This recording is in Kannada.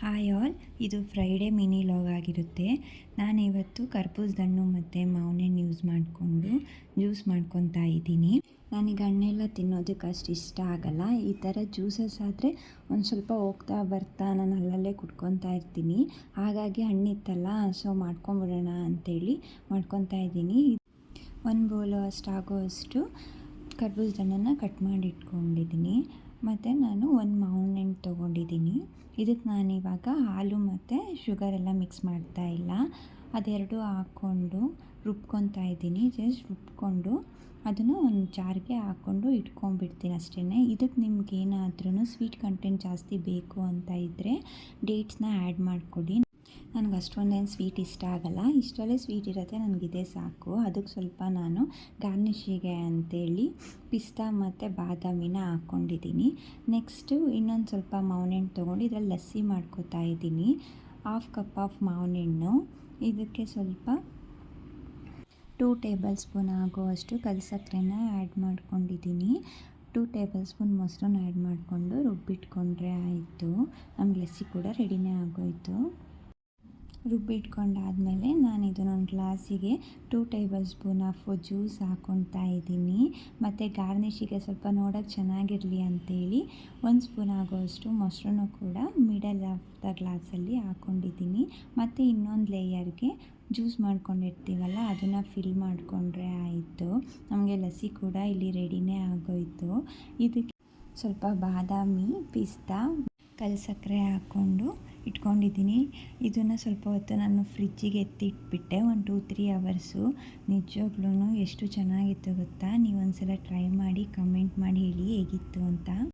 ಹಾಯ್ ಆಲ್, ಇದು ಫ್ರೈಡೇ ಮಿನಿ ಲಾಗ್ ಆಗಿರುತ್ತೆ. ನಾನಿವತ್ತು ಕರ್ಬೂಜದ ಹಣ್ಣು ಮತ್ತು ಮಾವಿನ ಹಣ್ಣು ಯೂಸ್ ಮಾಡಿಕೊಂಡು ಜ್ಯೂಸ್ ಮಾಡ್ಕೊತಾ ಇದ್ದೀನಿ. ನನಗೆ ಹಣ್ಣೆಲ್ಲ ತಿನ್ನೋದಕ್ಕೆ ಅಷ್ಟು ಇಷ್ಟ ಆಗಲ್ಲ. ಈ ಥರ ಜ್ಯೂಸಸ್ ಆದರೆ ಒಂದು ಸ್ವಲ್ಪ ಹೋಗ್ತಾ ಬರ್ತಾ ನಾನು ಅಲ್ಲಲ್ಲೇ ಕುಡ್ಕೊತಾ ಇರ್ತೀನಿ. ಹಾಗಾಗಿ ಹಣ್ಣಿತ್ತಲ್ಲ, ಸೊ ಮಾಡ್ಕೊಂಬಿಡೋಣ ಅಂಥೇಳಿ ಮಾಡ್ಕೊತಾ ಇದ್ದೀನಿ. ಒಂದು ಬೌಲು ಅಷ್ಟು ಕರ್ಬೂಜದ ಹಣ್ಣನ್ನು ಕಟ್ ಮಾಡಿ ಇಟ್ಕೊಂಡಿದ್ದೀನಿ. ಮತ್ತು ನಾನು ಒಂದು ಮಾವಿನ ಹಣ್ಣು ತೊಗೊಂಡಿದ್ದೀನಿ. ಇದಕ್ಕೆ ನಾನಿವಾಗ ಹಾಲು ಮತ್ತು ಶುಗರೆಲ್ಲ ಮಿಕ್ಸ್ ಮಾಡ್ತಾ ಇಲ್ಲ, ಅದೆರಡು ಹಾಕ್ಕೊಂಡು ರುಬ್ಕೊತಾ ಇದ್ದೀನಿ. ಜಸ್ಟ್ ರುಬ್ಕೊಂಡು ಅದನ್ನು ಒಂದು ಜಾರ್ಗೆ ಹಾಕ್ಕೊಂಡು ಇಟ್ಕೊಂಡ್ಬಿಡ್ತೀನಿ ಅಷ್ಟೇ. ಇದಕ್ಕೆ ನಿಮ್ಗೇನಾದ್ರೂ ಸ್ವೀಟ್ ಕಂಟೆಂಟ್ ಜಾಸ್ತಿ ಬೇಕು ಅಂತ ಇದ್ದರೆ ಡೇಟ್ಸ್ನ ಆ್ಯಡ್ ಮಾಡಿಕೊಡಿ. ನನಗೆ ಅಷ್ಟೊಂದೇನು ಸ್ವೀಟ್ ಇಷ್ಟ ಆಗಲ್ಲ, ಇಷ್ಟರಲ್ಲೇ ಸ್ವೀಟ್ ಇರುತ್ತೆ, ನನಗಿದೇ ಸಾಕು. ಅದಕ್ಕೆ ಸ್ವಲ್ಪ ನಾನು ಗಾರ್ನಿಷಿಗೆ ಅಂಥೇಳಿ ಪಿಸ್ತಾ ಮತ್ತು ಬಾದಾಮಿನ ಹಾಕ್ಕೊಂಡಿದ್ದೀನಿ. ನೆಕ್ಸ್ಟು ಇನ್ನೊಂದು ಸ್ವಲ್ಪ ಮಾವಿನ ಹಣ್ಣು ತೊಗೊಂಡು ಇದರಲ್ಲಿ ಲಸ್ಸಿ ಮಾಡ್ಕೋತಾ ಇದ್ದೀನಿ. 1/2 ಕಪ್ ಆಫ್ ಮಾವಿನ ಹಣ್ಣು, ಇದಕ್ಕೆ ಸ್ವಲ್ಪ 2 ಟೇಬಲ್ ಸ್ಪೂನ್ ಆಗುವಷ್ಟು ಕಲ್ಸಕ್ಕರೆನ ಆ್ಯಡ್ ಮಾಡ್ಕೊಂಡಿದ್ದೀನಿ. 2 ಟೇಬಲ್ ಸ್ಪೂನ್ ಮೊಸರನ್ನ ಆ್ಯಡ್ ಮಾಡಿಕೊಂಡು ರುಬ್ಬಿಟ್ಕೊಂಡ್ರೆ ಆಯಿತು. ನಮ್ಗೆ ಲಸ್ಸಿ ಕೂಡ ರೆಡಿನೇ ಆಗೋಯಿತು. ರುಬ್ಬಿಟ್ಕೊಂಡಾದಮೇಲೆ ನಾನು ಇದನ್ನೊಂದು ಗ್ಲಾಸಿಗೆ 2 ಟೇಬಲ್ ಸ್ಪೂನ್ ಆಫ್ ಜ್ಯೂಸ್ ಹಾಕ್ಕೊತಾ ಇದ್ದೀನಿ. ಮತ್ತು ಗಾರ್ನಿಷಿಗೆ ಸ್ವಲ್ಪ ನೋಡೋಕ್ಕೆ ಚೆನ್ನಾಗಿರಲಿ ಅಂಥೇಳಿ 1 ಸ್ಪೂನ್ ಆಗೋಷ್ಟು ಮೊಸರನ್ನು ಕೂಡ ಮಿಡಲ್ ಆಫ್ ದ ಗ್ಲಾಸಲ್ಲಿ ಹಾಕ್ಕೊಂಡಿದ್ದೀನಿ. ಮತ್ತು ಇನ್ನೊಂದು ಲೇಯರ್ಗೆ ಜ್ಯೂಸ್ ಮಾಡ್ಕೊಂಡಿರ್ತೀವಲ್ಲ, ಅದನ್ನು ಫಿಲ್ ಮಾಡಿಕೊಂಡ್ರೆ ಆಯಿತು. ನಮಗೆ ಲಸ್ಸಿ ಕೂಡ ಇಲ್ಲಿ ರೆಡಿನೇ ಆಗೋಯಿತು. ಇದಕ್ಕೆ ಸ್ವಲ್ಪ ಬಾದಾಮಿ, ಪಿಸ್ತಾ, ಕಲ್ಸಕ್ಕರೆ ಹಾಕ್ಕೊಂಡು ಇಟ್ಕೊಂಡಿದ್ದೀನಿ. ಇದನ್ನು ಸ್ವಲ್ಪ ಹೊತ್ತು ನಾನು ಫ್ರಿಜ್ಜಿಗೆ ಎತ್ತಿಟ್ಬಿಟ್ಟೆ, ಒಂದು 2-3 ಅವರ್ಸು. ನಿಜವಾಗ್ಲೂ ಎಷ್ಟು ಚೆನ್ನಾಗಿತ್ತು ಗೊತ್ತಾ? ನೀವು ಒಂದ್ಸಲ ಟ್ರೈ ಮಾಡಿ ಕಮೆಂಟ್ ಮಾಡಿ ಹೇಳಿ ಹೇಗಿತ್ತು ಅಂತ.